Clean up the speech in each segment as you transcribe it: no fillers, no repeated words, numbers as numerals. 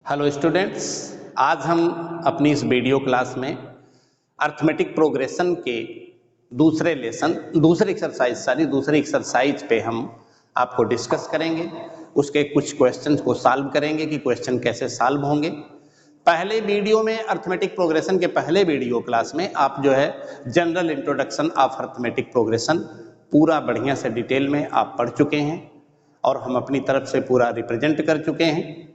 Hello students, आज हम अपनी इस वीडियो क्लास में अर्थमेटिक प्रोग्रेशन के दूसरे एक्सरसाइज पे हम आपको डिस्कस करेंगे। उसके कुछ क्वेश्चंस को सॉल्व करेंगे कि क्वेश्चन कैसे सॉल्व होंगे। पहले वीडियो में अर्थमेटिक प्रोग्रेशन के पहले वीडियो क्लास में आप जो है general introduction of arithmetic progression पूरा बढ़िया से डिटेल में आप पढ़ चुके हैं और हम अपनी तरफ से पूरा रिप्रेजेंट कर चुके हैं।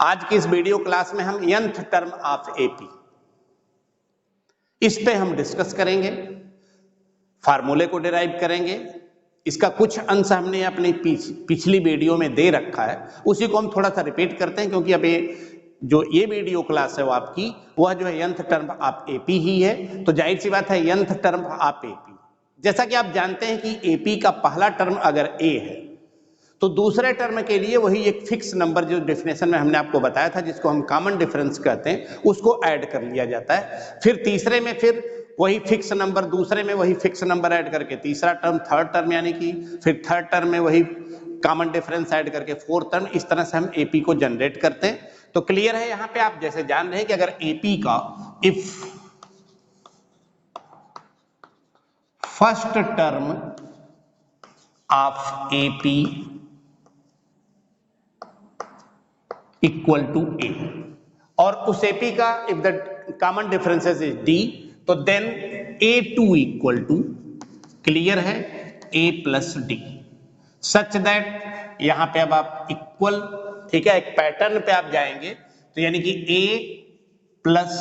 आज की इस वीडियो क्लास में हम nth टर्म ऑफ एपी इस पे हम डिस्कस करेंगे, फार्मूले को डिराइव करेंगे। इसका कुछ अंश हमने अपनी पिछली वीडियो में दे रखा है, उसी को हम थोड़ा सा रिपीट करते हैं क्योंकि अब ये वीडियो क्लास है वो आपकी वह जो है nth टर्म ऑफ एपी ही है। तो जाहिर सी बात है nth टर्म ऑफ एपी, जैसा कि आप जानते हैं कि एपी का पहला टर्म अगर ए है तो दूसरे टर्म के लिए वही एक फिक्स नंबर जो डेफिनेशन में हमने आपको बताया था जिसको हम कॉमन डिफरेंस कहते हैं उसको ऐड कर लिया जाता है। फिर तीसरे में फिर वही फिक्स नंबर, दूसरे में वही फिक्स नंबर ऐड करके तीसरा टर्म, थर्ड टर्म यानी कि फिर थर्ड टर्म में वही कॉमन डिफरेंस ऐड करके फोर्थ टर्म। इस तरह से हम एपी को जनरेट करते हैं। तो क्लियर है, यहाँ पे आप जैसे जान रहे हैं कि अगर एपी का if first term of AP equal to A और उस एपी का if the common differences is D तो then A2 equal to, clear है, A plus D, such that यहां पे अब आप इक्वल, ठीक है, एक पैटर्न पे आप जाएंगे तो यानी कि A plus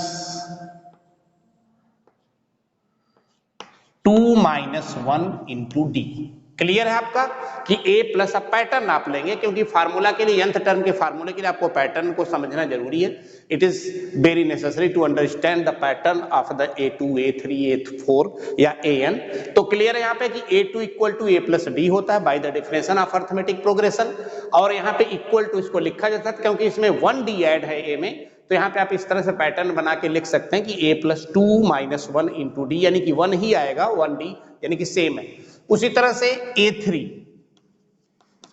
2 minus 1 into D. Clear है आपका कि A प्लस आप पैटर्न आप लेंगे क्योंकि फार्मूला के लिए nth टर्म के फार्मूले के लिए आपको पैटर्न को समझना जरूरी है। It is very necessary to understand the pattern of the A2, A3, A4 या AN। तो क्लियर है यहाँ पे कि A2 equal to A plus D होता है by the definition of arithmetic progression. और यहाँ पे इक्वल टू इसको लिखा जाता है क्योंकि इसमें 1D ऐड है A में, तो यहाँ पे आप इस तरह से पैटर्न बना के लिख सकते हैं कि A plus 2 minus 1 into D, यानी कि 1 ही आएगा, 1D यानी कि सेम है। उसी तरह से A3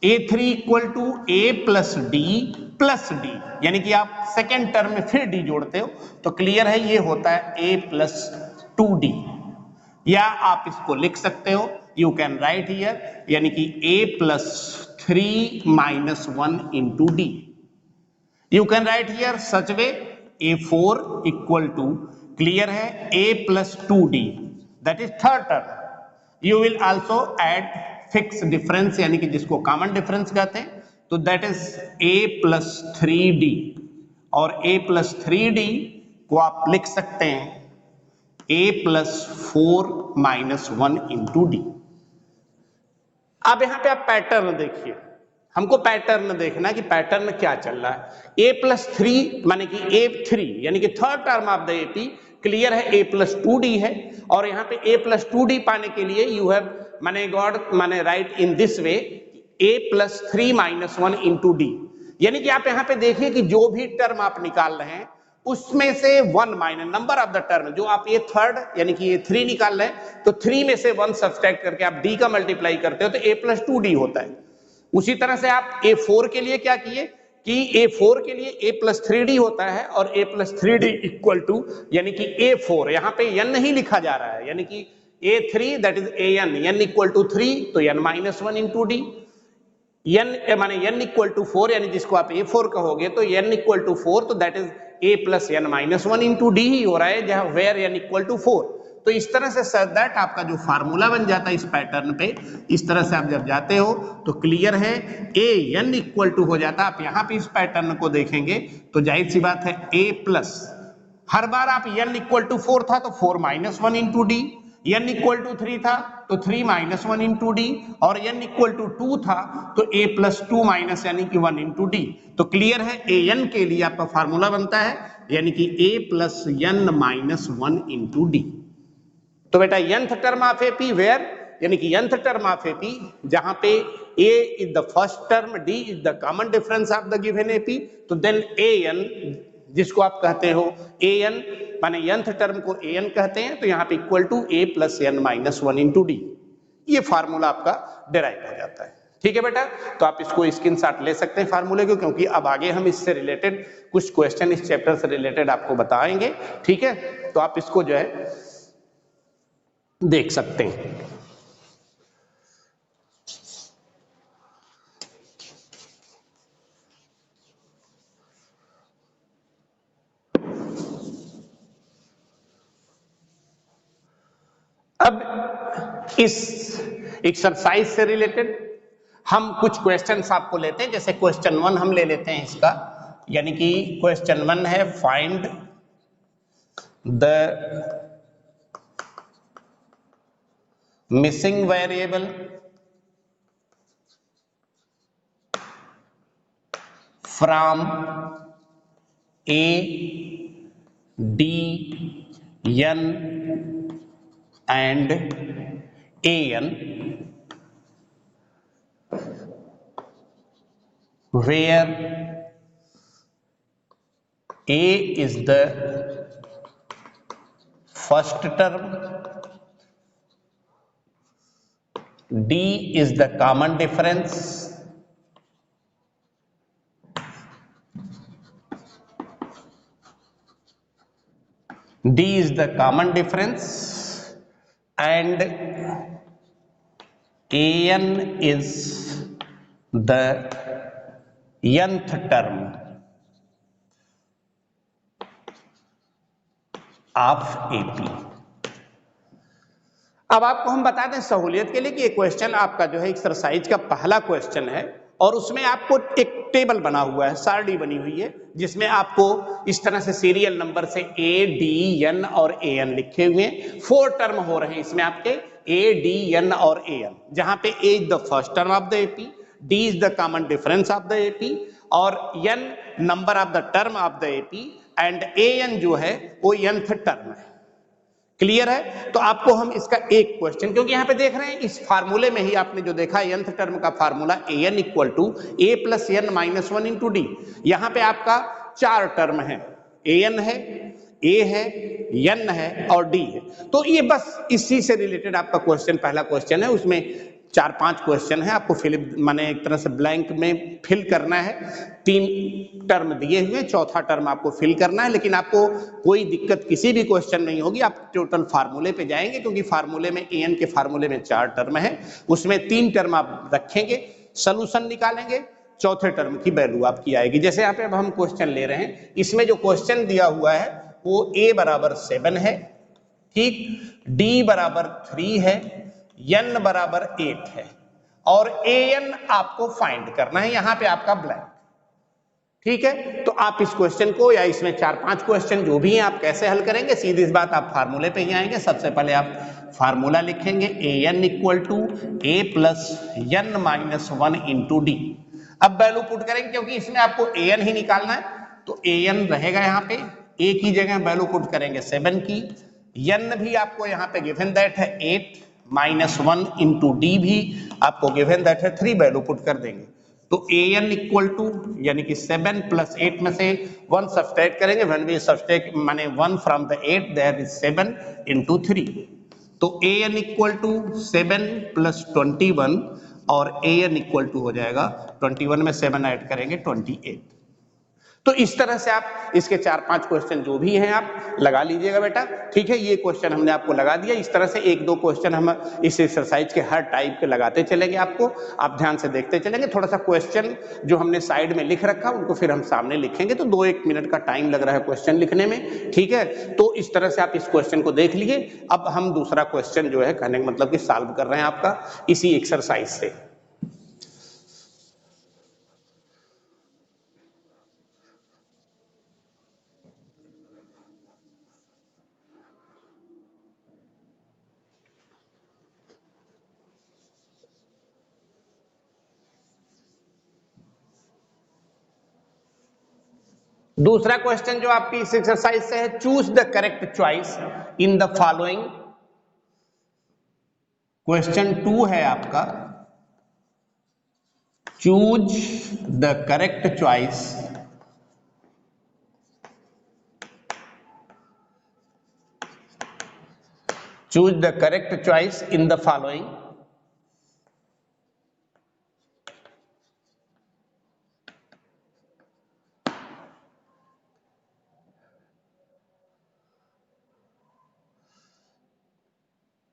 equal to A plus D, यानी कि आप सेकेंड टर्म में फिर डी जोड़ते हो तो क्लियर है ये होता है A प्लस 2D। या आप इसको लिख सकते हो, यू कैन राइट हियर, यानी कि A plus 3 minus 1 into D. You can write here such way A4 equal to, clear है, A plus 2D, that is third term. You will also add fixed difference यानी कि जिसको common difference कहते हैं, तो that is A plus 3D और A plus 3D को आप लिख सकते हैं A plus 4 minus 1 into D. अब यहां पे आप पैटर्न देखिए, हमको पैटर्न देखना कि पैटर्न क्या चल रहा है। A प्लस 3 माने कि A3 यानी कि third term of the AP, clear है, A प्लस 2D है और यहाँ पे A प्लस 2D पाने के लिए यू हैव माने right in this way A plus 3 minus 1 into D. यानी कि आप यहाँ पे देखिए कि जो भी टर्म आप निकाल रहे हैं उसमें से 1 minus number of the term, जो आप ये थर्ड यानी कि ये 3 निकाल रहे हैं तो 3 में से 1 सब्सट्रैक्ट करके आप D का मल्टीप्लाई करते हो तो A प्लस 2D होता है। उसी तरह से आप A4 के लिए क्या किए कि A4 के लिए A प्लस 3D होता है और A plus 3D equal to, यानी कि A4, यहाँ पे n नहीं लिखा जा रहा है, यानी कि A3 that is AN, n equal to 3 तो n minus 1 into D, n माने n इक्वल टू 4 यानी जिसको आप A4 कहोगे तो n इक्वल टू 4 तो that is A plus n minus 1 into D ही हो रहा है जहां वेयर n इक्वल टू 4। तो इस तरह से सर दैट आपका जो फार्मूला बन जाता है इस पैटर्न पे, इस तरह से आप जब जाते हो तो क्लियर है AN इक्वल टू हो जाता है। आप यहाँ पे इस पैटर्न को देखेंगे तो जाहिर सी बात है A प्लस, हर बार आप n इक्वल टू 4 था तो 4 minus 1 into D, n equal to 3 था तो 3 माइनस 1 इंटू डी और n इक्वल टू 2 था तो A प्लस 2 माइनस यानी कि 1 इंटू डी। तो क्लियर है AN के लिए आपका फार्मूला बनता है यानी कि A plus n minus 1 into D. तो बेटा nth term of AP where, यानी कि nth टर्म ऑफ एपी जहां पे A is the first term, D is the common difference of the given AP, तो देन AN जिसको आप कहते हो AN माने nth टर्म को AN कहते हैं, तो यहाँ पे equal to A plus n minus 1 into D. ये फार्मूला आपका डिराइव हो जाता है। ठीक है बेटा, तो आप इसको स्क्रीनशॉट ले सकते हैं फार्मूले को, क्योंकि अब आगे हम इससे रिलेटेड कुछ क्वेश्चन इस चैप्टर से रिलेटेड आपको बताएंगे। ठीक है, तो आप इसको जो है देख सकते हैं। अब इस एक्सरसाइज से रिलेटेड हम कुछ क्वेश्चंस आपको लेते हैं। जैसे क्वेश्चन 1 हम ले लेते हैं इसका, यानी कि क्वेश्चन 1 है find the missing variable from A, D, N and AN where A is the first term, D is the common difference, D is the common difference and AN is the nth term of AP। अब आपको हम बता दें सहूलियत के लिए कि ये क्वेश्चन आपका जो है एक्सरसाइज का पहला क्वेश्चन है, और उसमें आपको एक टेबल बना हुआ है, सारणी बनी हुई है, जिसमें आपको इस तरह से सीरियल नंबर से A, D, N और AN लिखे हुए हैं। 4 टर्म हो रहे हैं इसमें आपके A, D, N और AN, जहां पे A is the first term of the AP, D is the common difference of the AP और N number of the term of the AP and AN जो है वो nth टर्म है। Clear है? तो आपको हम इसका एक क्वेश्चन, क्योंकि यहां पे देख रहे हैं इस फार्मूले में ही आपने जो देखा nth टर्म का formula an equal to a plus n minus 1 into D. यहां पे आपका 4 टर्म है, an है, a है, n है और d है। तो ये बस इसी से रिलेटेड आपका क्वेश्चन पहला क्वेश्चन है। उसमें 4-5 क्वेश्चन है, आपको फिल माने एक तरह से ब्लैंक में फिल करना है। 3 टर्म दिए हुए, चौथा टर्म आपको फिल करना है, लेकिन आपको कोई दिक्कत किसी भी क्वेश्चन नहीं होगी। आप टोटल फार्मूले पे जाएंगे, क्योंकि फार्मूले में an के फार्मूले में 4 टर्म है, उसमें 3 टर्म आप रखेंगे, सोल्यूशन निकालेंगे, चौथे टर्म की वैल्यू आपकी आएगी। जैसे यहाँ पे अब हम क्वेश्चन ले रहे हैं, इसमें जो क्वेश्चन दिया हुआ है वो a बराबर 7 है, ठीक, d बराबर 3 है, n बराबर 8 है और an आपको फाइंड करना है। यहां पे आपका ब्लैंक, ठीक है। तो आप इस क्वेश्चन को या इसमें 4-5 क्वेश्चन जो भी हैं आप कैसे हल करेंगे, सीधी इस बात आप फार्मूले पे ही आएंगे। सबसे पहले आप फार्मूला लिखेंगे an equal to a plus n minus 1 into D. अब वैल्यू पुट करेंगे, क्योंकि इसमें आपको an ही निकालना है, तो an रहेगा यहाँ पे, a की जगह वैल्यू पुट करेंगे 7 की, n भी आपको यहाँ पे गिवन दैट है 8 माइनस 1 इंटू डी भी आपको गिवन दैट है 3, वैल्यू पुट कर देंगे। तो an इक्वल टू यानी कि 7 प्लस 8 में से 1 सब्सट्रैक्ट करेंगे, व्हेन वी सब्सट्रैक्ट माने 1 from the 8 there is 7 into 3। तो an इक्वल टू 7 प्लस 21 और an इक्वल टू हो जाएगा 21 में 7 ऐड करेंगे 28। तो इस तरह से आप इसके 4-5 क्वेश्चन जो भी हैं आप लगा लीजिएगा बेटा, ठीक है। ये क्वेश्चन हमने आपको लगा दिया। इस तरह से 1-2 क्वेश्चन हम इस एक्सरसाइज के हर टाइप के लगाते चलेंगे, आपको आप ध्यान से देखते चलेंगे। थोड़ा सा क्वेश्चन जो हमने साइड में लिख रखा उनको फिर हम सामने लिखेंगे, तो 2-1 मिनट का टाइम लग रहा है क्वेश्चन लिखने में, ठीक है। तो इस तरह से आप इस क्वेश्चन को देख लीजिए। अब हम दूसरा क्वेश्चन जो है कहने का मतलब कि सॉल्व कर रहे हैं आपका इसी एक्सरसाइज से। दूसरा क्वेश्चन जो आपकी इस एक्सरसाइज से है, choose the correct choice in the following. Question 2 है आपका, choose the correct choice in the following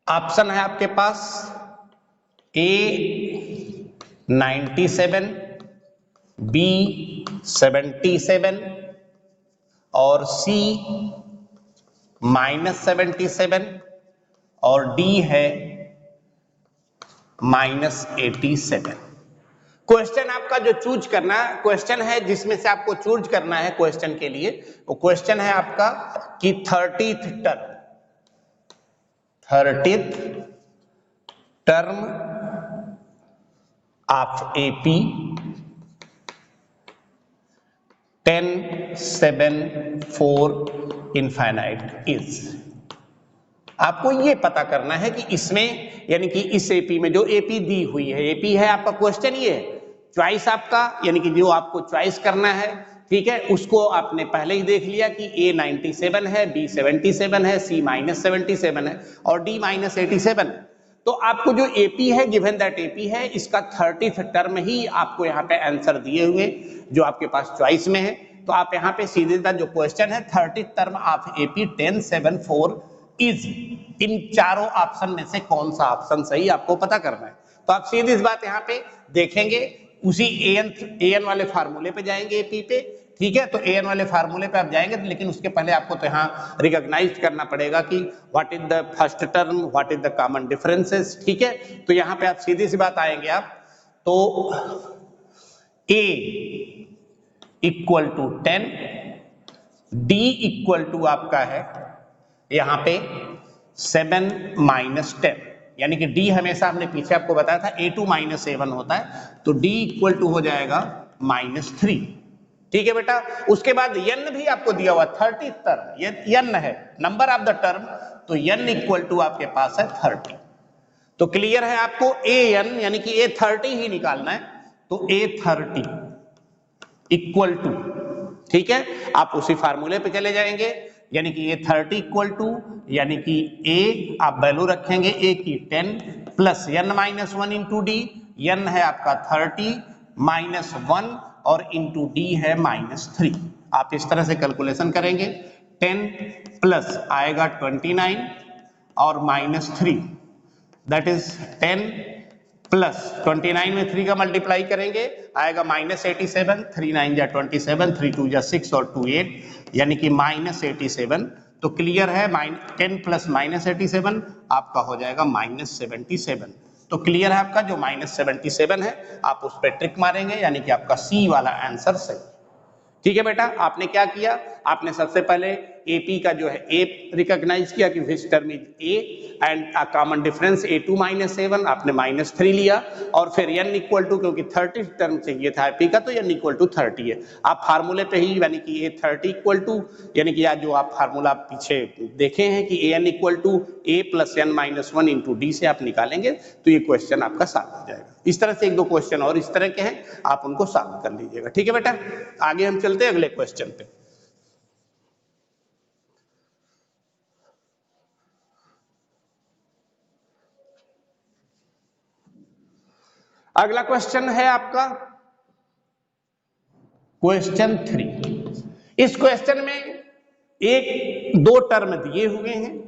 option है आपके पास ए 97, बी 77 और सी -77 और डी है -87। क्वेश्चन आपका जो चूज करना है, क्वेश्चन है जिसमें से आपको चूज करना है क्वेश्चन के लिए, वो क्वेश्चन है आपका कि 30th term of AP 1074 infinite is. आपको ये पता करना है कि इसमें यानी कि इस एपी में जो एपी दी हुई है, एपी है आपका क्वेश्चन, ये चॉइस आपका यानी कि जो आपको चॉइस करना है, ठीक है, उसको आपने पहले ही देख लिया कि ए 97 है, बी 77 है, सी -77 है और डी -87। तो आपको जो एपी है, गिवन दैट एपी है, इसका 30th टर्म ही आपको यहाँ पे आंसर दिए हुए जो आपके पास चॉइस में है। तो आप यहाँ पे सीधे जो क्वेश्चन है 30th term of AP 1074 is, इन चारों ऑप्शन में से कौन सा ऑप्शन सही आपको पता करना है। तो आप सीधी इस बात यहाँ पे देखेंगे, उसी एन वाले फार्मूले पे जाएंगे एपी पे, ठीक है। तो एन वाले फार्मूले पे आप जाएंगे, लेकिन उसके पहले आपको तो यहाँ रिकॉग्नाइज करना पड़ेगा कि what is the first term, what is the common differences, ठीक है। तो यहाँ पे आप सीधी सी बात आएंगे आप, तो A equal to 10, D equal to आपका है यहाँ पे 7 - 10, यानी कि डी हमेशा हमने पीछे आपको बताया था A2 - A1 होता है, तो डी इक्वल टू हो जाएगा -3, ठीक है बेटा। उसके बाद यन भी आपको दिया हुआ 30th टर्म, ये यन है नंबर ऑफ द टर्म, तो यन इक्वल टू आपके पास है 30। तो क्लियर है आपको एन यानी कि A30 ही निकालना है, तो A30 इक्वल टू, ठीक है, आप उसी फार्मूले पे चले जाएंगे, यानी कि A30 इक्वल टू, यानी कि ए आप वैल्यू रखेंगे ए की 10 plus n - 1 into D, n है आपका 30 -1 और इंटू डी है -3। आप इस तरह से कैलकुलेशन करेंगे, 10 प्लस आएगा 29 और -3, दैट इज 10 प्लस 29 में 3 का मल्टीप्लाई करेंगे आएगा -87, 3 9 जा 27, 3 2 जा 6 और 2 8, यानी कि -87। तो क्लियर है 10 प्लस -87 आपका हो जाएगा -77। तो क्लियर है आपका जो -77 है, आप उस पर ट्रिक मारेंगे, यानी कि आपका सी वाला आंसर सही। ठीक है बेटा, आपने क्या किया, आपने सबसे पहले एपी का जो है ए रिकॉग्नाइज किया कि which term is A and a common difference A2 - A1, आपने -3 लिया और फिर n इक्वल टू, क्योंकि 30 टर्म चाहिए था एपी का, तो n इक्वल टू 30 है। आप फार्मूले पे ही यानी कि A30 इक्वल टू, यानी कि आज जो आप फार्मूला पीछे देखे हैं कि an equal to a plus n - 1 into D से आप निकालेंगे, तो ये क्वेश्चन आपका सॉल्व हो जाएगा। इस तरह से एक दो क्वेश्चन और इस तरह के हैं, आप उनको सॉल्व कर लीजिएगा। ठीक है बेटा, आगे हम चलते हैं अगले क्वेश्चन पे। अगला क्वेश्चन है आपका क्वेश्चन 3। इस क्वेश्चन में एक दो टर्म दिए हुए हैं,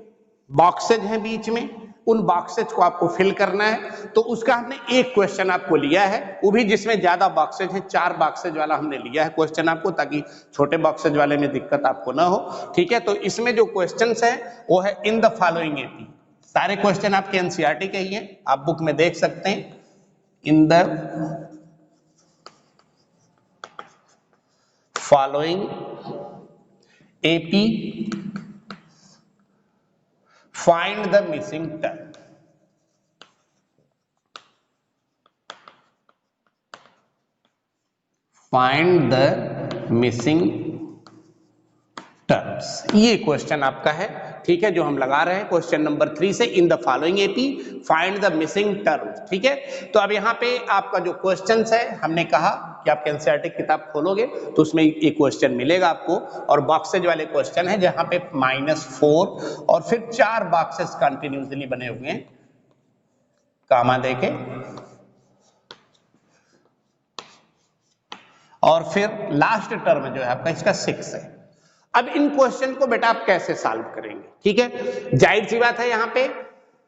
बॉक्सेज हैं बीच में, उन बॉक्सेज को आपको फिल करना है। तो उसका हमने एक क्वेश्चन आपको लिया है, वो भी जिसमें ज्यादा बॉक्सेज हैं, 4 बॉक्सेज वाला हमने लिया है क्वेश्चन आपको, ताकि छोटे बॉक्सेज वाले में दिक्कत आपको ना हो। ठीक है, तो इसमें जो क्वेश्चन है वो है इन द फॉलोइंग एपी। सारे क्वेश्चन आपके एनसीईआरटी के ही हैं, आप बुक में देख सकते हैं। in the following AP find the missing term। find the missing terms, ये क्वेश्चन आपका है। ठीक है, जो हम लगा रहे हैं क्वेश्चन नंबर 3 से, in the following AP find the missing terms. ठीक है, तो अब यहाँ पे आपका जो क्वेश्चन है, हमने कहा कि आप एनसीईआरटी किताब खोलोगे तो उसमें एक क्वेश्चन मिलेगा आपको, और बॉक्सेज वाले क्वेश्चन है जहां पे -4 और फिर 4 बॉक्सेस कंटिन्यूसली बने हुए हैं कामा देके, और फिर लास्ट टर्म जो है आपका इसका 6 है। अब इन क्वेश्चन को बेटा आप कैसे सॉल्व करेंगे? ठीक है, जाहिर सी बात है यहाँ पे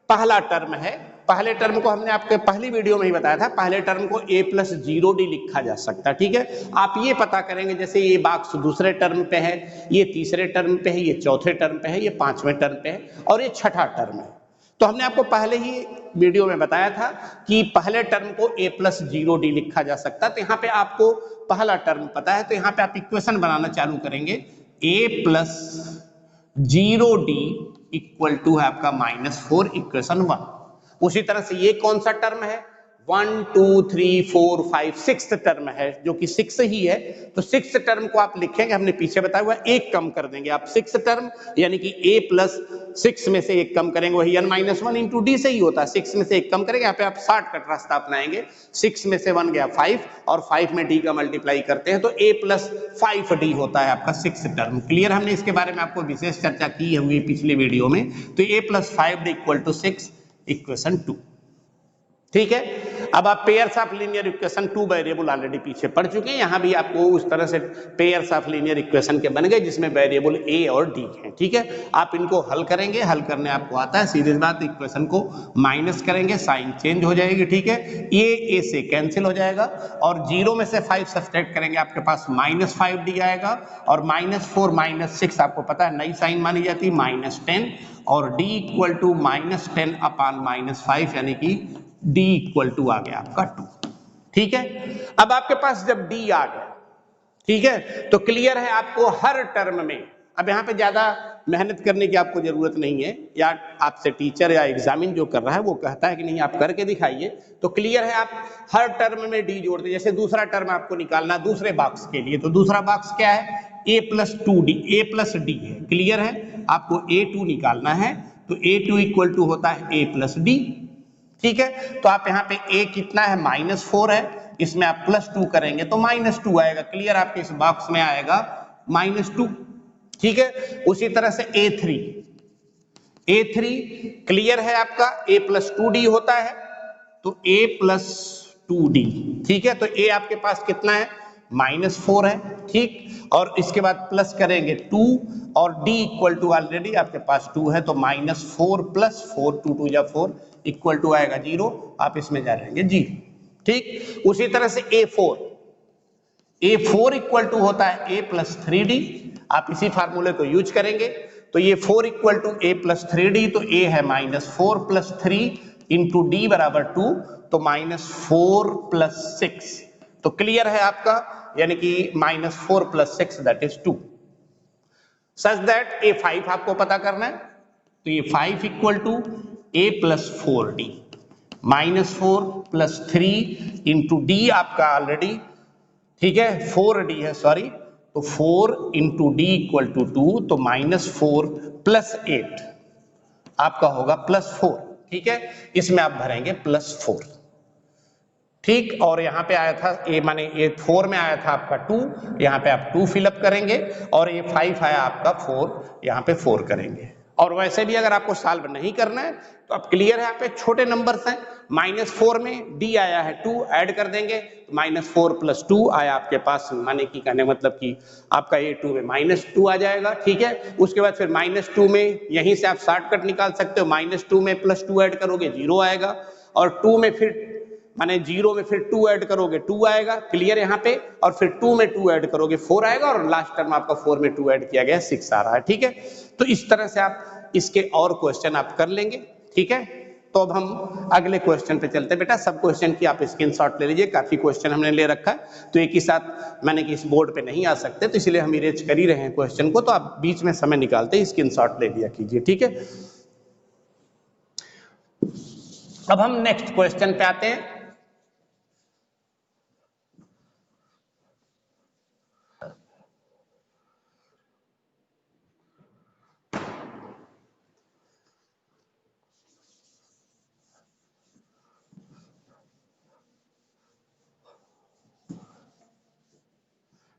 पहला टर्म है, पहले टर्म को हमने आपके पहली वीडियो में ही बताया था, पहले टर्म को a प्लस 0d लिखा जा सकता है, ठीक है। आप ये पता करेंगे जैसे ये बॉक्स दूसरे टर्म पे है, ये तीसरे टर्म पे है, ये चौथे टर्म पे है, ये पांचवें टर्म पे है और ये छठा टर्म है। तो हमने आपको पहले ही वीडियो में बताया था कि पहले टर्म को a प्लस 0d लिखा जा सकता है। तो यहाँ पे आपको पहला टर्म पता है, तो यहाँ पे आप इक्वेशन बनाना चालू करेंगे, a plus 0d equal to है आपका -4, इक्वेशन 1। उसी तरह से ये कौन सा टर्म है, 1 2 3 4 5 6th टर्म है, जो कि 6 ही है। तो 6th टर्म को आप लिखेंगे, हमने पीछे बताया हुआ, एक कम कर देंगे आप 6th टर्म, यानी कि a प्लस 6 में से एक कम करेंगे, वही n-1 इंटू डी से ही होता है, 6 में से एक कम करेंगे। यहाँ पे आप शॉर्टकट रास्ता अपनाएंगे, 6 में से 1 गया 5 और 5 में d का मल्टीप्लाई करते हैं तो a प्लस 5d होता है आपका 6th टर्म। क्लियर, हमने इसके बारे में आपको विशेष चर्चा की हुई पिछले वीडियो में। तो a plus 5d equal to 6, equation 2, ठीक है। अब आप pairs of linear equation 2 variable already पीछे पढ़ चुके हैं, यहां भी आपको उस तरह से पेयर्स ऑफ लीनियर इक्वेशन के बन गए जिसमें वेरिएबल a और d हैं, ठीक है। आप इनको हल करेंगे, हल करने आपको आता है, सीधी बात, इक्वेशन को माइनस करेंगे, साइन चेंज हो जाएगी, ठीक है। ये a से कैंसिल हो जाएगा और 0 में से 5 सब्ट्रैक्ट करेंगे, आपके पास -5d आएगा और -4 -6 आपको पता है नई साइन मानी जाती है, -10 और d इक्वल टू -10 अपान -5, यानी कि d इक्वल टू आ गया आपका 2, ठीक है। अब आपके पास जब d आ गया, ठीक है, तो क्लियर है आपको हर टर्म में, अब यहाँ पे ज्यादा मेहनत करने की आपको जरूरत नहीं है, या आपसे टीचर या एग्जामिन जो कर रहा है वो कहता है कि नहीं आप करके दिखाइए, तो क्लियर है आप हर टर्म में d जोड़ते। जैसे दूसरा टर्म आपको निकालना दूसरे बॉक्स के लिए, तो दूसरा बॉक्स क्या है, a plus 2d, a plus d है, क्लियर है, आपको a2 निकालना है, तो a2 इक्वल टू होता है a प्लस d, ठीक है। तो आप यहाँ पे a कितना है, -4 है, इसमें आप +2 करेंगे तो -2 आएगा, क्लियर, आपके इस बॉक्स में आएगा -2, ठीक है। उसी तरह से a3 क्लियर है आपका, a प्लस 2d होता है, तो a प्लस 2d, ठीक है। तो a आपके पास कितना है, -4 है, ठीक, और इसके बाद प्लस करेंगे 2 और d इक्वल टू ऑलरेडी आपके पास 2 है, तो -4 प्लस 4, 2 2 जा 4 इक्वल टू आएगा 0, आप इसमें जा रहेंगे 0, ठीक। उसी तरह से a4 इक्वल टू होता है a प्लस 3d, आप इसी फार्मूले को यूज करेंगे, तो ये 4 equal to a plus 3d, तो a है -4 प्लस 3 इंटू d बराबर 2, तो -4 प्लस 6, तो क्लियर है आपका, यानी कि -4 plus 6 that is 2, such that a5 आपको पता करना है, तो ये 5 equal to a plus 4d, -4 plus 3 into d आपका ऑलरेडी, ठीक है, 4d है, सॉरी, तो 4 इंटू d इक्वल टू 2, तो -4 प्लस 8 आपका होगा +4, ठीक है, इसमें आप भरेंगे +4, ठीक। और यहाँ पे आया था a, माने ये 4 में आया था आपका 2, यहाँ पे आप 2 फिलअप करेंगे, और ये 5 आया आपका 4, यहाँ पे 4 करेंगे। और वैसे भी अगर आपको सॉल्व नहीं करना है तो आप क्लियर है, यहाँ पे छोटे नंबर्स हैं, -4 में d आया है 2, ऐड कर देंगे, -4 प्लस 2 आया आपके पास, माने कि कहने मतलब कि आपका a2 में -2 आ जाएगा, ठीक है। उसके बाद फिर -2 में यहीं से आप शॉर्टकट निकाल सकते हो, -2 में +2 ऐड करोगे 0 आएगा, और 2 में फिर माने 0 में फिर 2 ऐड करोगे 2 आएगा, क्लियर यहाँ पे, और फिर 2 में 2 ऐड करोगे 4 आएगा, और लास्ट टर्म आपका 4 में 2 ऐड किया गया 6 आ रहा है, ठीक है। तो इस तरह से आप इसके और क्वेश्चन आप कर लेंगे, ठीक है। तो अब हम अगले क्वेश्चन पे चलते हैं। बेटा सब क्वेश्चन की आप स्क्रीनशॉट ले लीजिए, काफी क्वेश्चन हमने ले रखा है, तो एक ही साथ मैंने कि इस बोर्ड पे नहीं आ सकते, तो इसलिए हम इरेज कर ही रहे हैं क्वेश्चन को, तो आप बीच में समय निकालते स्क्रीनशॉट ले लिया कीजिए, ठीक है। अब हम नेक्स्ट क्वेश्चन पे आते हैं।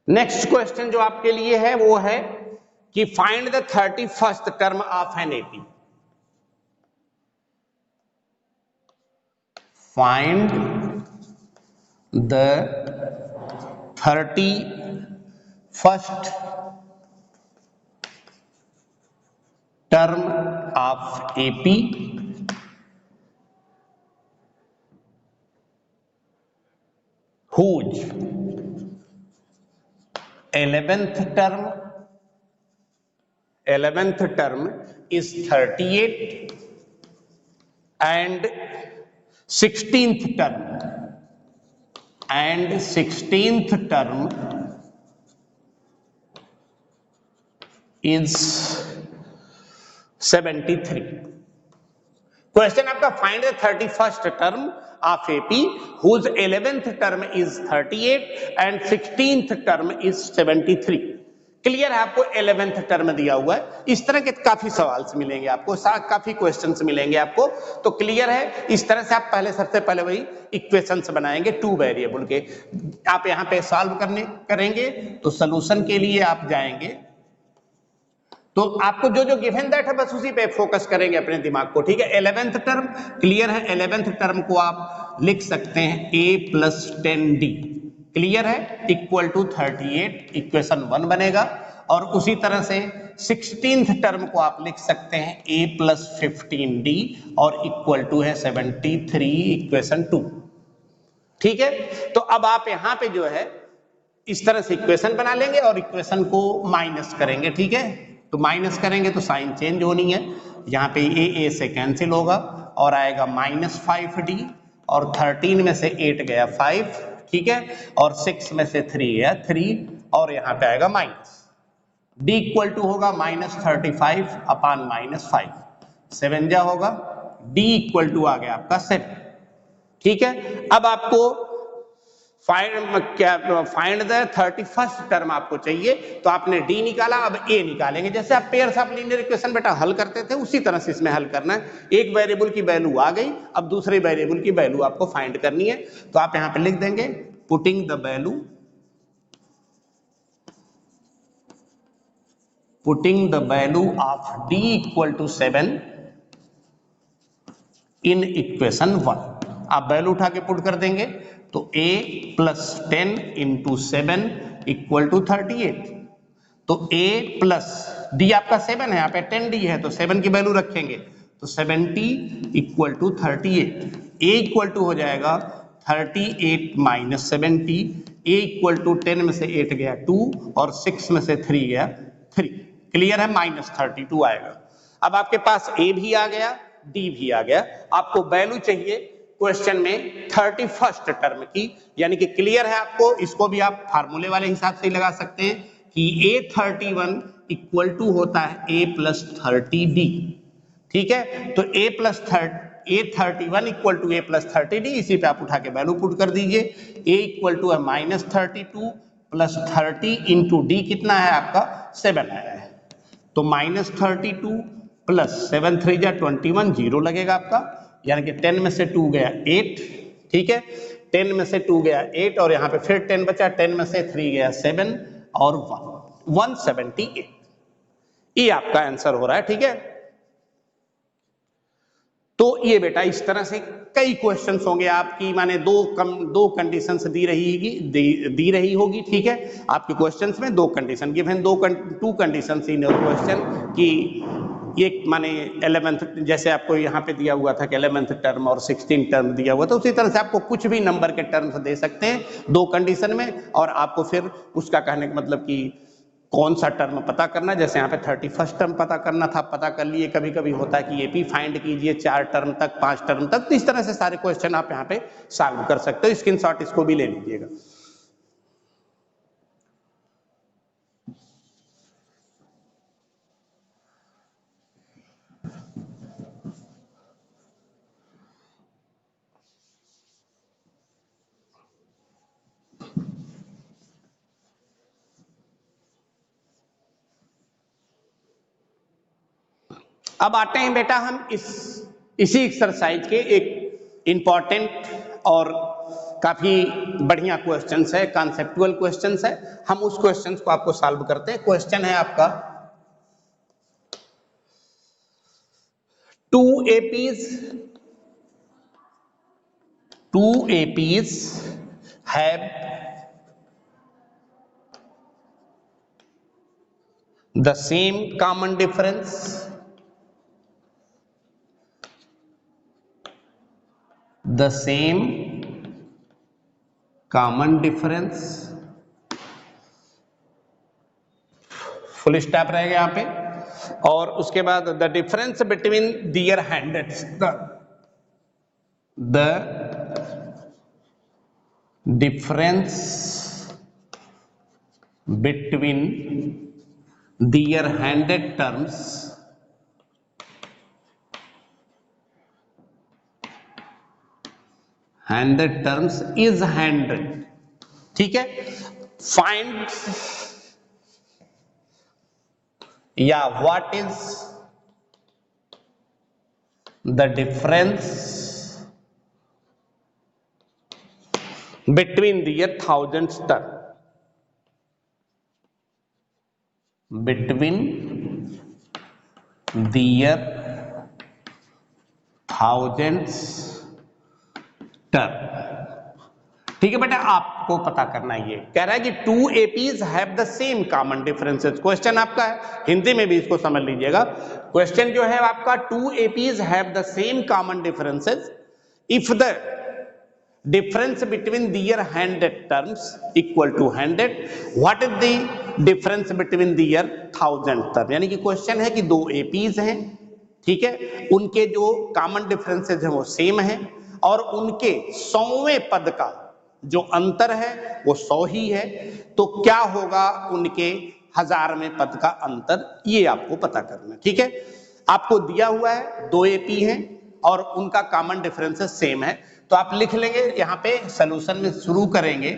नेक्स्ट क्वेश्चन जो आपके लिए है वो है कि find the 31st term of an AP. Find the 31st term of AP whose 11th term is 38 and 16th term is 73। Question आपका find the 31st term of AP whose 11th term is 38 and 16th term is 73। Clear है? आपको 11th term दिया हुआ है। इस तरह के काफी सवाल मिलेंगे आपको, काफी क्वेश्चंस मिलेंगे आपको। तो क्लियर है? इस तरह से आप सबसे पहले वही इक्वेशंस बनाएंगे 2 वेरिएबल के। आप यहाँ पे सॉल्व करेंगे तो सॉल्यूशन के लिए आप जाएंगे तो आपको जो जो गिवन दैट है बस उसी पे फोकस करेंगे अपने दिमाग को। ठीक है? 11th टर्म क्लियर है? 11th टर्म को आप लिख सकते हैं a प्लस 10d। क्लियर है? इक्वल टू 38, इक्वेशन 1 बनेगा। और उसी तरह से 16th टर्म को आप लिख सकते हैं a प्लस 15d और इक्वल टू है 73, इक्वेशन 2। ठीक है? तो अब आप यहां पे जो है इस तरह से इक्वेशन बना लेंगे और इक्वेशन को माइनस करेंगे। ठीक है? तो माइनस करेंगे तो साइन चेंज होनी है। यहाँ पे ए से कैंसिल होगा और आएगा -5d और 13 में से 8 गया 5। ठीक है? और 6 में से 3 गया 3 और यहाँ पे आएगा माइनस। d इक्वल टू होगा -35 अपॉन -5, 7 जा होगा। d इक्वल टू आ गया आपका 7। ठीक है? अब आपको फाइंड द 31st टर्म आपको चाहिए, तो आपने डी निकाला, अब ए निकालेंगे। जैसे आप पेयर्स ऑफ लीनियर इक्वेशन बेटा हल करते थे उसी तरह से इसमें हल करना है। एक वेरिएबल की वैल्यू आ गई, अब दूसरे वेरिएबल की वैल्यू आपको फाइंड करनी है। तो आप यहां पे लिख देंगे putting the value of D equal to 7 in equation 1। आप वैल्यू उठा के पुट कर देंगे तो a plus 10 into 7 equal to 38। तो a प्लस d आपका 7 है, यहाँ पे 10d है तो 7 की वैल्यू रखेंगे तो 70 equal to 38। a equal to हो जाएगा 38 माइनस 70। a इक्वल टू 10 में से 8 गया 2 और 6 में से 3 गया 3। क्लियर है? -32 आएगा। अब आपके पास a भी आ गया, d भी आ गया। आपको वैल्यू चाहिए क्वेश्चन में 31st टर्म की, यानी कि क्लियर है आपको? इसको भी आप फार्मूले वाले हिसाब से ही लगा सकते हैं कि a31 इक्वल टू होता है a प्लस 30d। ठीक है? तो a31 equal to a plus 30d, इसी पे आप उठा के वैल्यू पुट कर दीजिए। a इक्वल टू है -32 प्लस 30 इंटू d कितना है आपका 7 है, तो -32 प्लस 7 3 जा 21, 0 लगेगा आपका, यानी कि 10 में से 2 गया 8। ठीक है? 10 में से 2 गया 8 और यहाँ पे फिर 10 बचा, 10 में से 3 गया 7 और 178। ये आपका आंसर हो रहा है। ठीक है? तो ये बेटा इस तरह से कई क्वेश्चंस होंगे आपकी, माने दो कंडीशंस दी रही होगी। ठीक है? आपके क्वेश्चंस में 2 कंडीशन गिवन, 2 कंडीशंस इन क्वेश्चन की ये माने 11th, जैसे आपको यहाँ पे दिया हुआ था कि 11th टर्म और 16th टर्म दिया हुआ था, उसी तरह से आपको कुछ भी नंबर के टर्म्स दे सकते हैं 2 कंडीशन में, और आपको फिर उसका कहने का मतलब कि कौन सा टर्म पता करना। जैसे यहाँ पे 31st टर्म पता करना था, पता कर लिए। कभी कभी होता है कि एपी फाइंड कीजिए 4 टर्म तक, 5 टर्म तक। तो इस तरह से सारे क्वेश्चन आप यहाँ पे सॉल्व कर सकते हो। स्क्रीनशॉट इसको भी ले लीजिएगा। अब आते हैं बेटा हम इसी एक्सरसाइज के एक इंपॉर्टेंट और काफी बढ़िया क्वेश्चंस है, कॉन्सेप्चुअल क्वेश्चंस है। हम उस क्वेश्चंस को आपको सॉल्व करते हैं। क्वेश्चन है आपका 2 APs have the same common difference, the same common difference, full stop रहेगा यहाँ पे, और उसके बाद the difference between their hundredth, the difference between their hundredth terms is 100। ठीक है, फाइंड या what is the difference between their 1000 term, between their 1000 term. ठीक है बेटा, आपको पता करना ये कह रहा है कि 2 APs have the same common differences. Question आपका है, हिंदी में भी इसको समझ लीजिएगा। क्वेश्चन जो है आपका 2 APs have the same common differences if the difference between their handed terms equal to 100, what is the difference between their 1000 term। यानी कि क्वेश्चन है कि 2 APs हैं, ठीक है, उनके जो कॉमन डिफरेंसेस हैं वो सेम है, और उनके 100वें पद का जो अंतर है वो 100 ही है, तो क्या होगा उनके 1000वें पद का अंतर, ये आपको पता करना है। ठीक है, आपको दिया हुआ है 2 AP हैं और उनका कॉमन डिफरेंसेस सेम है, तो आप लिख लेंगे यहाँ पे सॉल्यूशन में शुरू करेंगे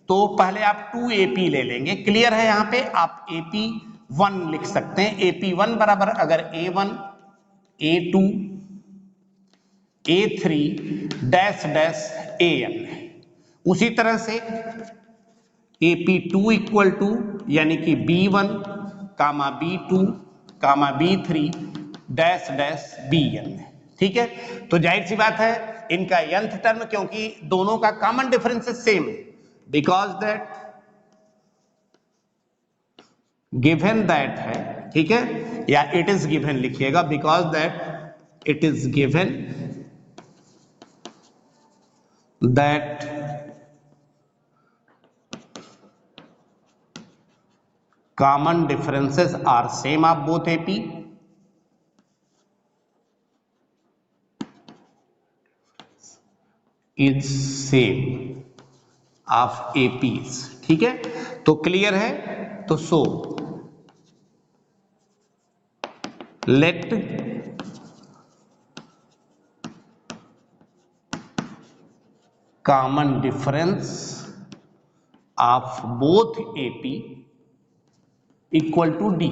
तो पहले आप 2 AP ले लेंगे। क्लियर है, यहाँ पे आप AP1 लिख सकते हैं। AP1 बराबर अगर A1 A2 A3 dash dash AN, उसी तरह से AP2 इक्वल टू यानी कि B1 कामा B2 कामा B3 डैश डैश BN। ठीक है, तो जाहिर सी बात है इनका nth टर्म, क्योंकि दोनों का कॉमन डिफरेंस सेम है, बिकॉज दैट गिवन दैट है, ठीक है, या इट इज गिवन लिखिएगा, because that it is given that common differences are same of both AP is same of APs। ठीक है, तो क्लियर है, तो so let common difference of both AP equal to D।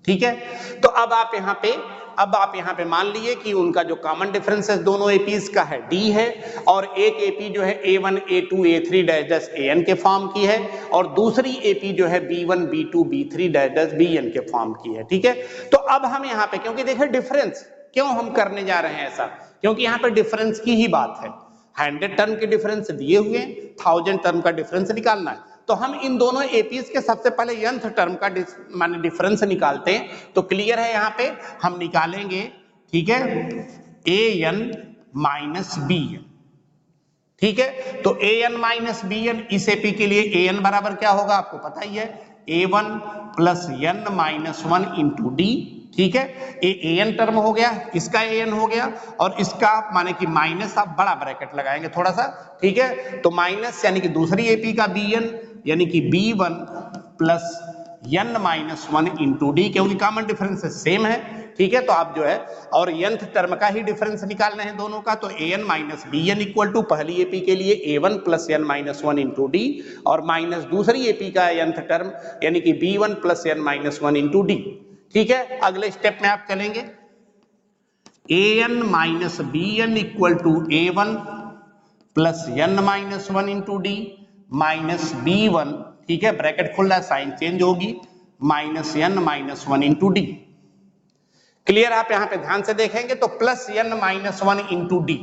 ठीक है, तो अब आप यहां पे मान लीजिए कि उनका जो कॉमन डिफरेंस है दोनों APs का है D है, और एक AP जो है A1 A2 A3 dash dash AN के फॉर्म की है, और दूसरी AP जो है B1 B2 B3 dash dash BN के फॉर्म की है। ठीक है, तो अब हम यहाँ पे, क्योंकि देखिए डिफरेंस क्यों हम करने जा रहे हैं ऐसा, क्योंकि यहाँ पे डिफरेंस की ही बात है। 100 टर्म के डिफरेंस दिए हुए हैं, 1000 टर्म का डिफरेंस निकालना है, तो हम इन दोनों APs के सबसे पहले nth टर्म का माने डिफरेंस निकालते हैं। तो क्लियर है, यहाँ पे हम निकालेंगे, ठीक है, AN माइनस BN। ठीक है, तो AN माइनस BN, इस AP के लिए AN बराबर क्या होगा आपको पता ही है, A1 plus N minus 1 into D। ठीक है, ये AN टर्म हो गया, इसका AN हो गया, और इसका माने कि माइनस, आप बड़ा ब्रैकेट लगाएंगे थोड़ा सा। ठीक है, तो माइनस यानी कि दूसरी AP का BN यानी कि B1 plus N minus 1 into D, क्योंकि कॉमन डिफरेंस सेम है। ठीक है, तो आप जो है और nth टर्म का ही डिफरेंस निकालना है दोनों का, तो AN minus BN equal to पहली AP के लिए A1 plus N minus 1 into D, और माइनस दूसरी AP का nth टर्म यानी कि B1 plus N minus 1 into D। ठीक है, अगले स्टेप में आप चलेंगे, AN minus BN equal to A1 plus N minus 1 into D minus B1, ठीक है, ब्रैकेट खुल रहा है, साइन चेंज होगी, minus N minus 1 into D। Clear, आप यहां पे ध्यान से देखेंगे तो plus N minus 1 into D,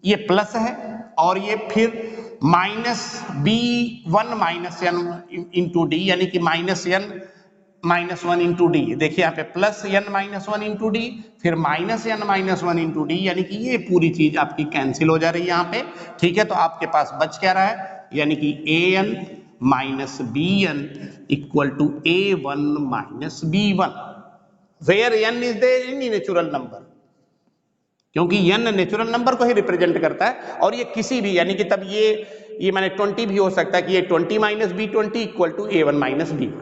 ये प्लस है, और ये फिर minus B1 minus N into D यानी कि minus N minus 1 into D। देखिए यहाँ पे plus N minus 1 into D, फिर minus N minus 1 into D, यानी कि ये पूरी चीज आपकी कैंसिल हो जा रही है यहाँ पे। ठीक है, तो आपके पास बच क्या रहा है, यानी कि an minus bn equal to a1 minus b1, where n is the any natural number, क्योंकि n नेचुरल नंबर को ही रिप्रेजेंट करता है। और ये किसी भी, यानी कि तब ये माने 20 भी हो सकता है कि ये 20 minus b20 equal to a1 minus b1,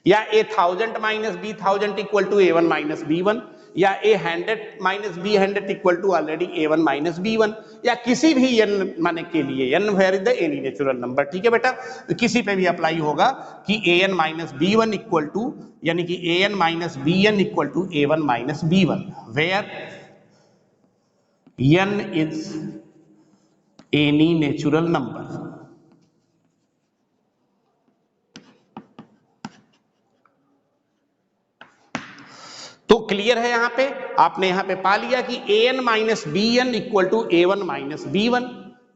या a 1000 minus b1000 equal to a1 minus b1, या a 100 minus b100 equal to already a1 minus b1, या किसी भी n माने के लिए n where is the any natural number. ठीक है बेटा, तो किसी पे भी अप्लाई होगा कि an minus b1 equal to, यानी कि an minus bn equal to a1 minus b1, where n is any natural number। तो क्लियर है, यहां पे आपने यहां पे पा लिया कि an minus bn equal to a1 minus b1।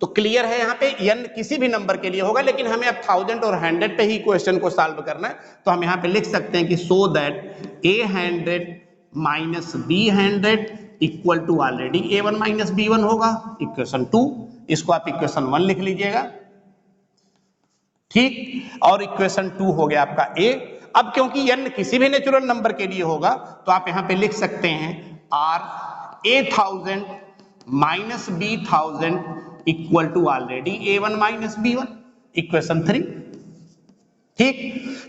तो क्लियर है, यहां पे n किसी भी नंबर के लिए होगा, लेकिन हमें अब 1000 और 100 पे ही क्वेश्चन को सॉल्व करना है। तो हम यहां पे लिख सकते हैं कि so that a100 minus b100 equal to already a1 minus b1 होगा, इक्वेशन 2। इसको आप इक्वेशन 1 लिख लीजिएगा, ठीक। और इक्वेशन 2 हो गया आपका a। अब क्योंकि n किसी भी नेचुरल नंबर के लिए होगा, तो आप यहां पे लिख सकते हैं r a1000 minus b1000 equal to already a1 minus b1, equation 3, ठीक।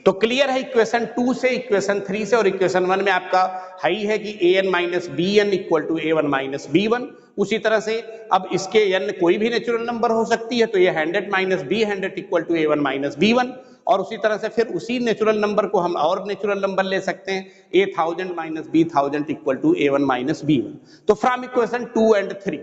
तो क्लियर है, इक्वेशन 2 से, इक्वेशन 3 से और इक्वेशन 1 में आपका हाई है कि an minus bn equal to a1 minus b1। उसी तरह से अब इसके n कोई भी नेचुरल नंबर हो सकती है, तो ये 100 minus b100 equal to a1 minus b1। और उसी तरह से फिर उसी नेचुरल नंबर को हम और नेचुरल नंबर ले सकते हैं, a1000 minus b1000 equal to a1 minus b1। तो फ्रॉम इक्वेशन 2 एंड 3,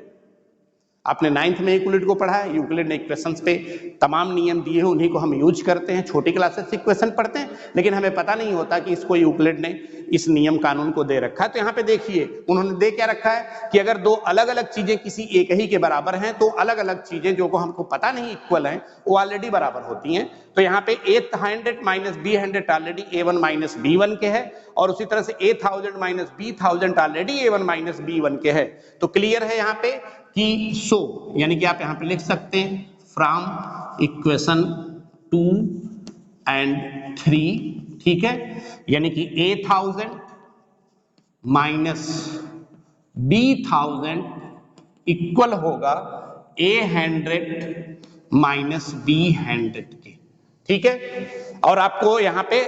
आपने 9th में यूक्लिड को पढ़ा है, यूक्लिड ने इक्वेशंस पे तमाम नियम दिए हैं, उन्हीं को हम यूज करते हैं, छोटी क्लासेस से इक्वेशन पढ़ते हैं, लेकिन हमें पता नहीं होता कि इसको यूक्लिड ने इस नियम कानून को दे रखा है। तो यहाँ पे देखिए उन्होंने दे क्या रखा है कि अगर दो अलग अलग चीजें किसी एक ही के बराबर हैं, तो अलग अलग चीजें जो को हमको पता नहीं इक्वल हैं, वो ऑलरेडी बराबर होती हैं। तो यहाँ पे 800 minus b100 already a1 minus b1 के है, और उसी तरह से 8000 minus b1000 already a1 minus b1 के है। तो क्लियर है यहाँ पे कि सो, यानी कि आप यहां पे लिख सकते हैं फ्रॉम इक्वेशन 2 एंड 3, ठीक है। यानी कि 8000 माइनस b1000 इक्वल होगा 100 माइनस b100 के, ठीक है। और आपको यहां पे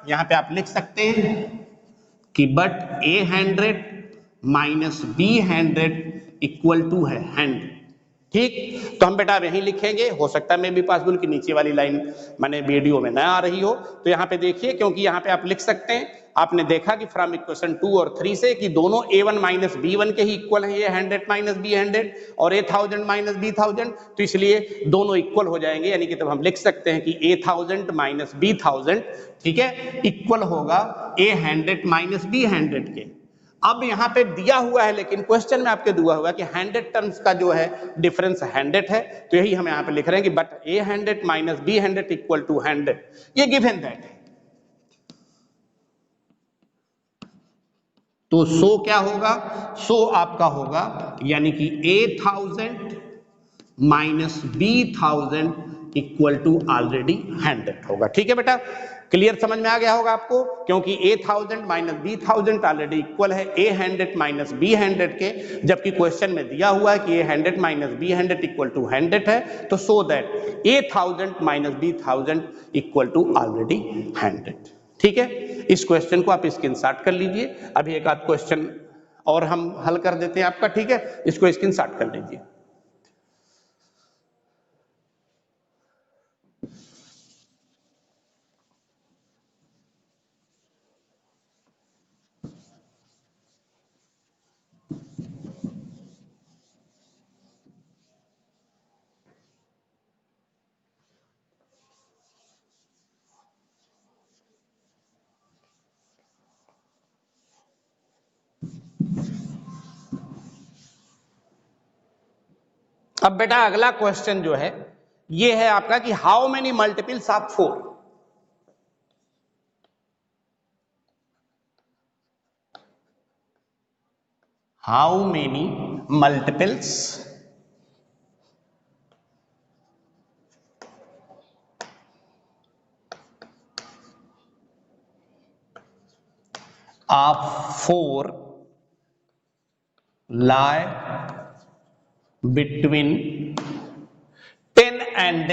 यहां पे आप लिख सकते हैं कि but 100 minus b100 equal to है 100, ठीक। तो हम बेटा यही लिखेंगे, हो सकता है मे भी पॉसिबल कि नीचे वाली लाइन मैंने वीडियो में ना आ रही हो। तो यहाँ पे देखिए, क्योंकि यहाँ पे आप लिख सकते हैं, आपने देखा कि फ्रॉम इक्वेशन 2 और 3 से कि दोनों a1 माइनस b1 के ही इक्वल है, ये 100 माइनस b100 और 8000 माइनस b1000, तो इसलिए दोनों इक्वल हो जाएंगे। यानी कि तब हम लिख सकते हैं कि 8000 माइनस b1000, ठीक है, इक्वल होगा 100 माइनस b100 के। अब यहां पे दिया हुआ है, लेकिन क्वेश्चन में आपके दिया हुआ है कि 100 टर्म्स का जो है डिफरेंस 100 है, तो यही हम यहां पे लिख रहे हैं कि but 100 minus b100 equal to 100, ये गिवन दैट है। तो सो क्या होगा, सो आपका होगा यानी कि 8000 minus b1000 equal to already 100 होगा, ठीक है बेटा। क्लियर समझ में आ गया होगा आपको, क्योंकि 8000 माइनस b1000 ऑलरेडी इक्वल है 100 माइनस b100 के, जबकि क्वेश्चन में दिया हुआ है कि 100 माइनस b100 इक्वल टू 100 है। तो so that 8000 minus b1000 equal to already 100, ठीक है। इस क्वेश्चन को आप स्क्रीनशॉट कर लीजिए। अभी एक आध क्वेश्चन और हम हल कर देते हैं आपका, ठीक है, इसको स्क्रीनशॉट कर लीजिए। अब बेटा अगला क्वेश्चन जो है ये है आपका कि how many multiples of 4, how many multiples of 4 lie between 10 and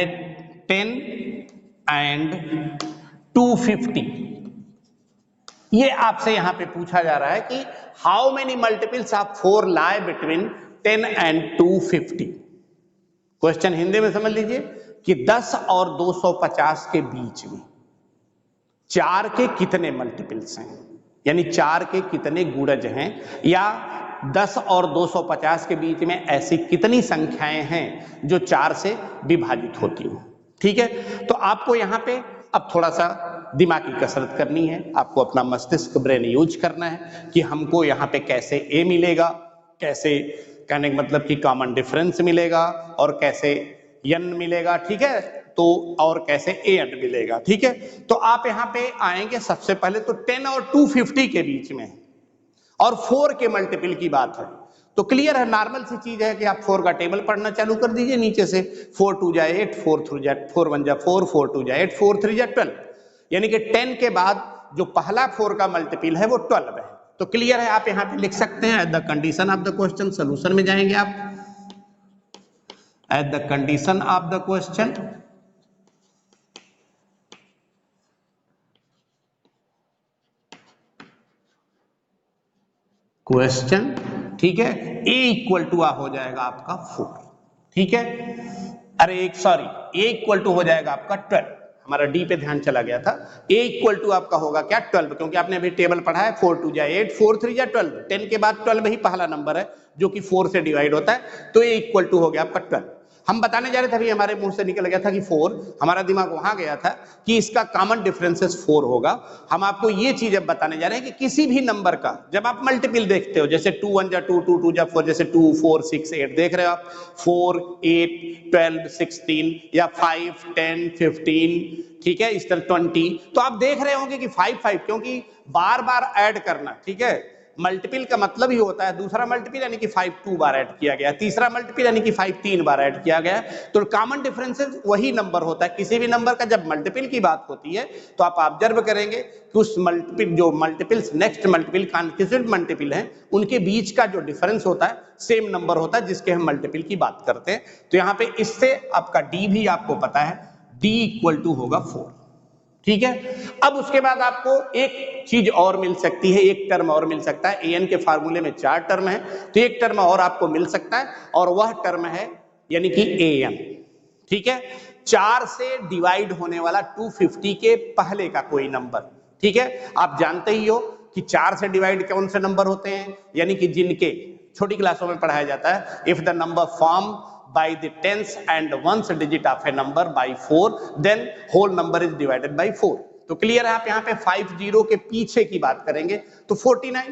250। ये आपसे यहां पे पूछा जा रहा है कि how many multiples of 4 lie between 10 and 250। Question Hindi में समझ लीजिए कि 10 और 250 के बीच में 4 के कितने मल्टीपल्स हैं, यानी 4 के कितने गुणज हैं, या 10 और 250 के बीच में ऐसी कितनी संख्याएं हैं जो 4 से विभाजित होती हो। ठीक है, तो आपको यहां पे अब थोड़ा सा दिमागी कसरत करनी है, आपको अपना मस्तिष्क ब्रेन यूज करना है कि हमको यहाँ पे कैसे ए मिलेगा, कैसे कहने का मतलब कि कॉमन डिफरेंस मिलेगा, और कैसे एन मिलेगा। ठीक है, तो और कैसे ए एन मिलेगा। ठीक है, तो आप यहाँ पे आएंगे सबसे पहले तो 10 और 250 के बीच में और 4 के मल्टीपल की बात है, तो क्लियर है, नॉर्मल सी चीज है कि आप 4 का टेबल पढ़ना चालू कर दीजिए नीचे से। 4 2 जा 8, 4 3 जा 4 1 जा 4, 4 2 जा 8, 4 3 जा 12, यानी कि 10 के बाद जो पहला 4 का मल्टीपल है वो 12 है। तो क्लियर है, आप यहाँ पे लिख सकते हैं at the condition of the question. Solution में जाएंगे आप, at the condition of the question ठीक है, a इक्वल टू हो जाएगा आपका 4। ठीक है, अरे एक सॉरी, a इक्वल टू हो जाएगा आपका 12, हमारा डी पे ध्यान चला गया था। a इक्वल टू आपका होगा क्या 12, क्योंकि आपने अभी टेबल पढ़ा है 4 2 जा 8, 4 3 जा 12, 10 के बाद 12 ही पहला नंबर है जो कि 4 से डिवाइड होता है, तो a इक्वल टू हो गया आपका 12। हम बताने जा रहे थे, अभी हमारे मुंह से निकल गया था कि 4, हमारा दिमाग वहां गया था कि इसका कॉमन डिफरेंसेस 4 होगा। हम आपको ये चीज अब बताने जा रहे हैं कि किसी भी नंबर का जब आप मल्टीपल देखते हो, जैसे 2 1 जा 2, 2 2 जा 4, जैसे 2 4 6 8 देख रहे हो आप, 4 8 12 16 या 5 10 15, ठीक है, इस तरह 20, तो आप देख रहे होंगे कि 5 5, क्योंकि बार बार ऐड करना, ठीक है, मल्टीपल का मतलब ही होता है दूसरा मल्टीपल यानी कि 5 2 बार ऐड किया गया, तीसरा मल्टीपल यानी कि 5 3 बार ऐड किया गया। तो कॉमन डिफरेंसेस वही नंबर होता है। किसी भी नंबर का जब मल्टीपल की बात होती है तो आप ऑब्जर्व करेंगे कि उस मल्टीपल जो multiples next multiple constituent multiple हैं उनके बीच का जो डिफरेंस होता है सेम नंबर होता है जिसके हम मल्टीपल की बात करते हैं। तो यहाँ पे इससे आपका डी भी आपको पता है, डी इक्वल टू होगा 4। ठीक है, अब उसके बाद आपको एक चीज और मिल सकती है, एक टर्म और मिल सकता है। an के फार्मूले में 4 टर्म है, तो एक टर्म और आपको मिल सकता है और वह टर्म है यानी कि an। ठीक है, 4 से डिवाइड होने वाला 250 के पहले का कोई नंबर। ठीक है, आप जानते ही हो कि 4 से डिवाइड कौन से नंबर होते हैं, यानी कि जिनके छोटी क्लासों में पढ़ाया जाता है, if the number form by the tens and ones digit of a number by 4 then whole number is divided by 4। तो क्लियर है, आप यहाँ पे 50 के पीछे की बात करेंगे तो 49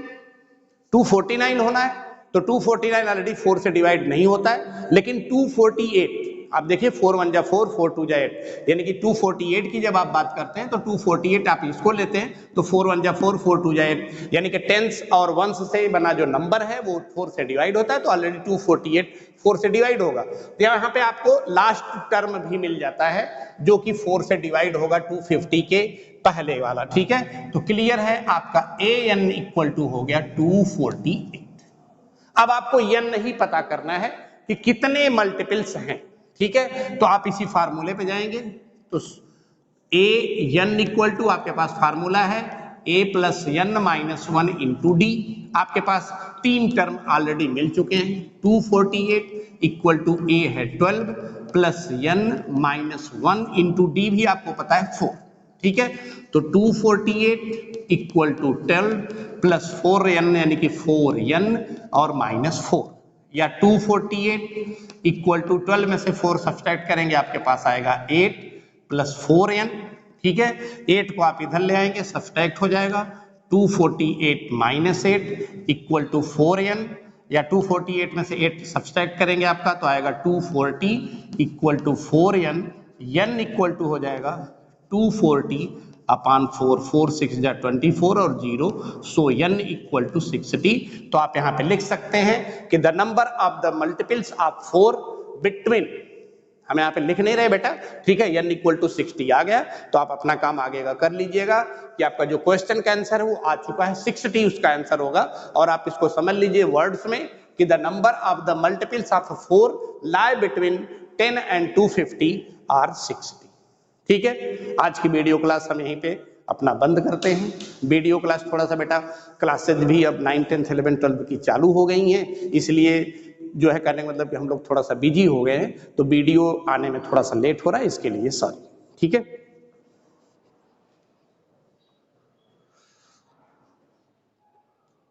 249 होना है, तो 249 ऑलरेडी 4 से डिवाइड नहीं होता है, लेकिन 248 आप देखिए 4 1 जा 4, 4 2 जा 8, यानी कि 248 की जब आप बात करते हैं तो 248 आप इसको लेते हैं तो 4 1 जा 4, 4 2 जा 8, यानी कि टेंस और वंस से बना जो नंबर है वो 4 से डिवाइड होता है, तो ऑलरेडी 248 4 से डिवाइड होगा। तो यहाँ पे आपको लास्ट टर्म भी मिल जाता है जो कि 4 से डिवाइड होगा 250 के पहले वाला। ठीक है, तो क्लियर है, आपका an इक्वल टू हो गया 248। अब आपको n नहीं पता करना है कि कितने मल्टीपल्स हैं। ठीक है, तो आप इसी फार्मूले पे जाएंगे, तो an इक्वल टू आपके पास फार्मूला है a plus n minus 1 into D. आपके पास 3 टर्म ऑलरेडी मिल चुके हैं। 248 इक्वल टू a है 12 plus n minus 1 into D भी आपको पता है 4। ठीक है, तो 248 इक्वल टू 12 प्लस 4n यानी कि 4n और माइनस 4, या 248 इक्वल टू 12 में से 4 सब्सट्रैक्ट करेंगे आपके पास आएगा 8 प्लस 4n। ठीक है, 8 को आप इधर ले आएंगे, सब्सट्रैक्ट हो जाएगा 248 माइनस 8 इक्वल टू 4n, या 248 में से 8 सब्सट्रैक्ट करेंगे आपका तो आएगा 240 equal to 4n, n equal to हो जाएगा 240 अपॉन 4, 4 6 जा 24 और 0, सो n इक्वल टू 60। तो आप यहाँ पे लिख सकते हैं कि the number of the multiples of 4 between हमें यहाँ पे लिख नहीं रहे बेटा, ठीक है। n इक्वल टू 60 आ गया तो आप अपना काम आगे का कर लीजिएगा कि आपका जो क्वेश्चन का आंसर है वो आ चुका है, 60 उसका आंसर होगा। और आप इसको समझ लीजिए वर्ड्स में कि the number of the multiples of 4 lie between 10 and 250 are 60। ठीक है, आज की वीडियो क्लास हम यहीं पे अपना बंद करते हैं। वीडियो क्लास थोड़ा सा बेटा क्लासेज भी अब 9, 10, 11, 12 की चालू हो गई हैं, इसलिए जो है करने का मतलब कि हम लोग थोड़ा सा बिजी हो गए हैं, तो वीडियो आने में थोड़ा सा लेट हो रहा है, इसके लिए सॉरी। ठीक है।